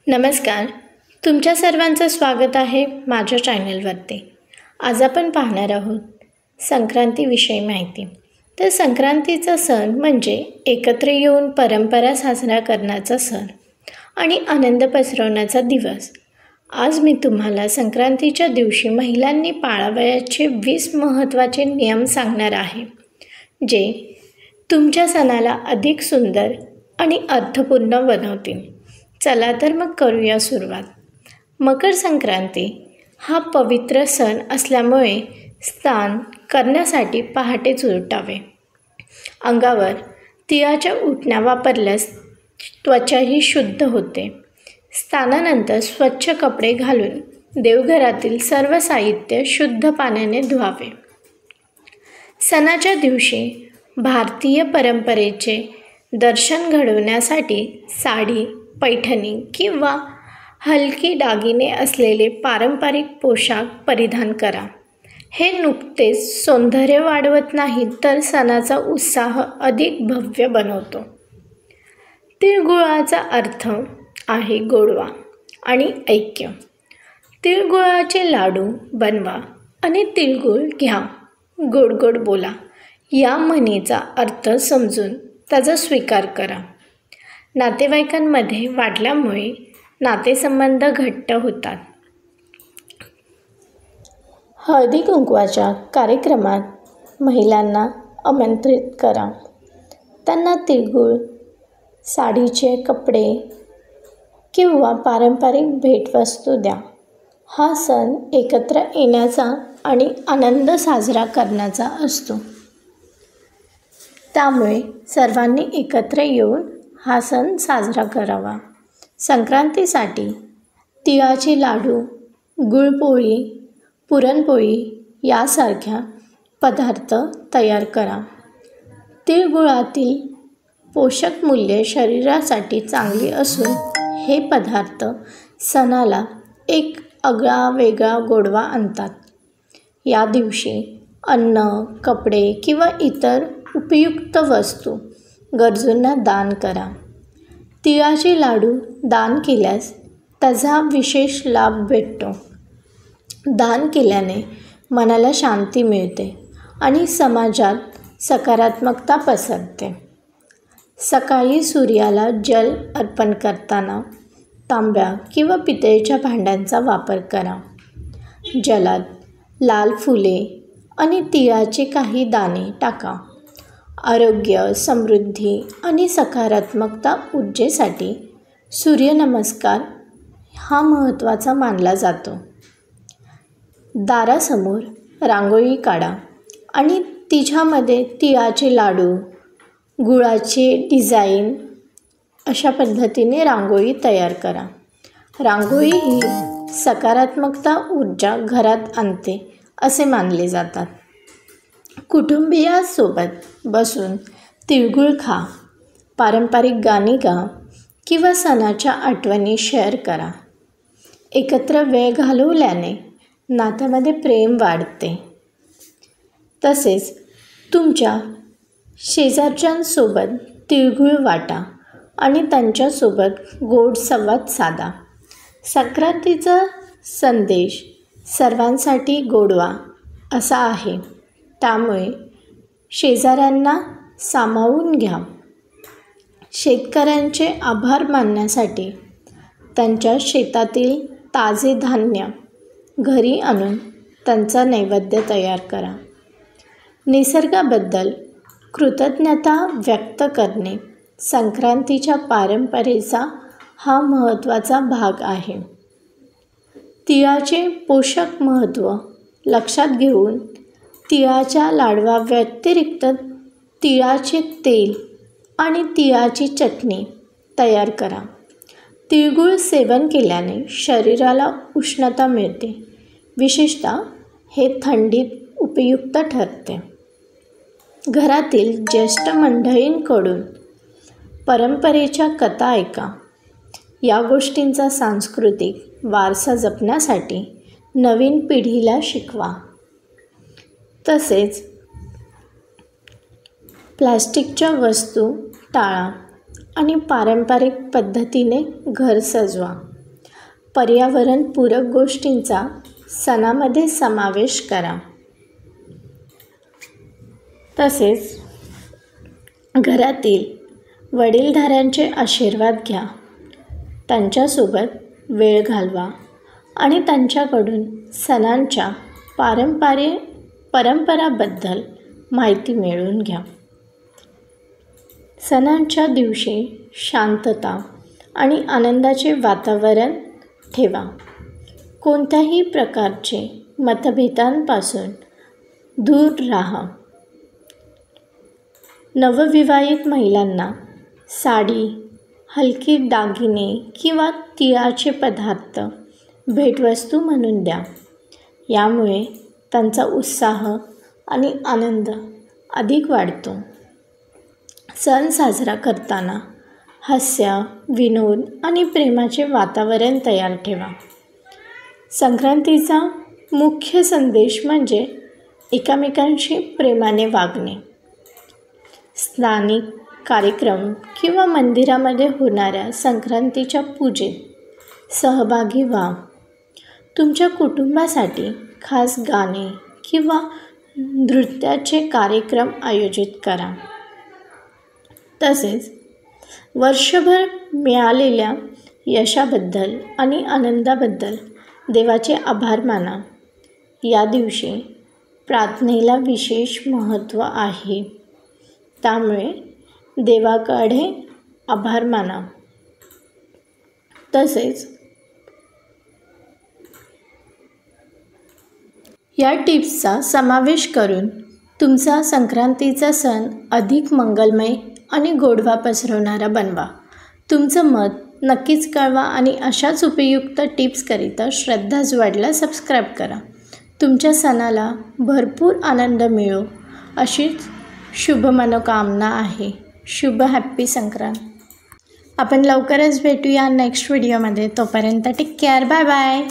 नमस्कार. तुमच्या सर्वांचं स्वागत आहे माझ्या चॅनलवरती. आज आपण पाहणार आहोत संक्रांतीविषयी माहिती. तर संक्रांतीचा सण म्हणजे एकत्र येऊन परंपरा साजरा करण्याचा सण आणि आनंद पसरवण्याचा दिवस. आज मी तुम्हाला संक्रांतीच्या दिवशी महिलांनी पाळावयाचे 20 महत्त्वाचे नियम सांगणार आहे, जे तुमच्या सणाला अधिक सुंदर आणि अर्थपूर्ण बनवतील. चला तर मग करूया सुरुवात. मकर संक्रांती हा पवित्र सण असल्यामुळे स्नान करण्यासाठी पहाटेच उठावे. अंगावर तिळाच्या उटण्या वापरल्यास त्वचाही शुद्ध होते. स्नानानंतर स्वच्छ कपडे घालून देवघरातील सर्व साहित्य शुद्ध पाण्याने धुवावे. सणाच्या दिवशी भारतीय परंपरेचे दर्शन घडवण्यासाठी साडी, पैठणी किंवा हलकी दागिने असलेले पारंपरिक पोशाख परिधान करा. हे नुकतेच सौंदर्य वाढवत नाही, तर सणाचा उत्साह अधिक भव्य बनवतो. तिळगुळाचा अर्थ आहे गोडवा आणि ऐक्य. तिळगुळाचे लाडू बनवा आणि तिळगुळ घ्या, गोड गोड बोला या म्हणीचा अर्थ समजून त्याचा स्वीकार करा. नातेवाईकांमध्ये वाटल्यामुळे नातेसंबंध घट्ट होतात. हळदी कुंकवाच्या कार्यक्रमात महिलांना आमंत्रित करा. त्यांना तिळगुळ, साडीचे कपडे किंवा पारंपरिक भेटवस्तू द्या. हा सण एकत्र येण्याचा आणि आनंद साजरा करण्याचा असतो. त्यामुळे सर्वांनी एकत्र येऊन हा सण साजरा करावा. संक्रांतीसाठी तिळाचे लाडू, गुळपोळी, पुरणपोळी यासारख्या पदार्थ तयार करा. तिळगुळातील पोषक मूल्ये शरीरासाठी चांगली असून हे पदार्थ सणाला एक आगळावेगळा गोडवा आणतात. या दिवशी अन्न, कपडे किंवा इतर उपयुक्त वस्तू गरजूंना दान करा. तिळाचे लाडू दान केल्यास त्याचा विशेष लाभ भेटतो. दान केल्याने मनाला शांती मिळते आणि समाजात सकारात्मकता पसरते. सकाळी सूर्याला जल अर्पण करताना तांब्या किंवा पितळेच्या भांड्यांचा वापर करा. जलात लाल फुले आणि तिळाचे काही दाणे टाका. आरोग्य, समृद्धी आणि सकारात्मकता ऊर्जेसाठी सूर्यनमस्कार हा महत्त्वाचा मानला जातो. दारासमोर रांगोळी काढा आणि तिच्यामध्ये तिळाचे लाडू, गुळाचे डिझाईन अशा पद्धतीने रांगोळी तयार करा. रांगोळी ही सकारात्मकता ऊर्जा घरात आणते असे मानले जातात. कुटुंबियांसोबत बसून तिळगुळ खा, पारंपरिक गाणी गा किंवा सणाच्या आठवणी शेअर करा. एकत्र वेळ घालवल्याने नात्यामध्ये प्रेम वाढते. तसेच तुमच्या शेजारच्यांसोबत तिळगुळ वाटा आणि त्यांच्यासोबत गोड संवाद साधा. संक्रांतीचा संदेश सर्वांसाठी गोडवा असा आहे. त्यामुळे शेजाऱ्यांना सामावून घ्या. शेतकऱ्यांचे आभार मानण्यासाठी त्यांच्या शेतातील ताजे धान्य घरी आणून त्यांचा नैवेद्य तयार करा. निसर्गाबद्दल कृतज्ञता व्यक्त करणे संक्रांतीच्या परंपरेचा हा महत्त्वाचा भाग आहे. तिळाचे पोषक महत्त्व लक्षात घेऊन तिळाच्या लाडवाव्यतिरिक्त तिळाचे तेल आणि तिळाची चटणी तयार करा. तिळगुळ सेवन केल्याने शरीराला उष्णता मिळते. विशेषतः हे थंडीत उपयुक्त ठरते. घरातील ज्येष्ठ मंडळींकडून परंपरेच्या कथा ऐका. या गोष्टींचा सांस्कृतिक वारसा जपण्यासाठी नवीन पिढीला शिकवा. तसेच प्लास्टिकच्या वस्तू टाळा आणि पारंपरिक पद्धतीने घर सजवा. पर्यावरणपूरक गोष्टींचा सणामध्ये समावेश करा. तसेच घरातील वडीलधाऱ्यांचे आशीर्वाद घ्या, त्यांच्यासोबत वेळ घालवा आणि त्यांच्याकडून सणांच्या परंपराबद्दल माहिती मिळवून घ्या. सणांच्या दिवशी शांतता आणि आनंदाचे वातावरण ठेवा. कोणत्याही प्रकारचे मतभेदांपासून दूर राहा. नवविवाहित महिलांना साडी, हलकी दागिने किंवा तिळाचे पदार्थ भेटवस्तू म्हणून द्या. यामुळे त्यांचा उत्साह आणि आनंद अधिक वाढतो. सण साजरा करताना हास्य, विनोद आणि प्रेमाचे वातावरण तयार ठेवा. संक्रांतीचा मुख्य संदेश म्हणजे एकमेकांशी प्रेमाने वागणे. स्थानिक कार्यक्रम किंवा मंदिरामध्ये होणाऱ्या संक्रांतीच्या पूजेत सहभागी व्हा. तुमच्या कुटुंबासाठी खास गाणे किंवा नृत्याचे कार्यक्रम आयोजित करा. तसेच वर्षभर मिळालेल्या यशाबद्दल आणि आनंदाबद्दल देवाचे आभार माना. या दिवशी प्रार्थनेला विशेष महत्त्व आहे, त्यामुळे देवाकडे आभार माना. तसेच या टिप्सचा समावेश करून तुमचा संक्रांतीचा सण अधिक मंगलमय आणि गोडवा पसरवणारा बनवा. तुमचं मत नक्कीच कळवा आणि अशाच उपयुक्त टिप्सकरिता श्रद्धाज वर्ल्डला सबस्क्राईब करा. तुमच्या सणाला भरपूर आनंद मिळो अशीच शुभ मनोकामना आहे. शुभ हॅप्पी संक्रांत. आपण लवकरच भेटूया नेक्स्ट व्हिडिओमध्ये. तोपर्यंत टेक केअर. Bye bye.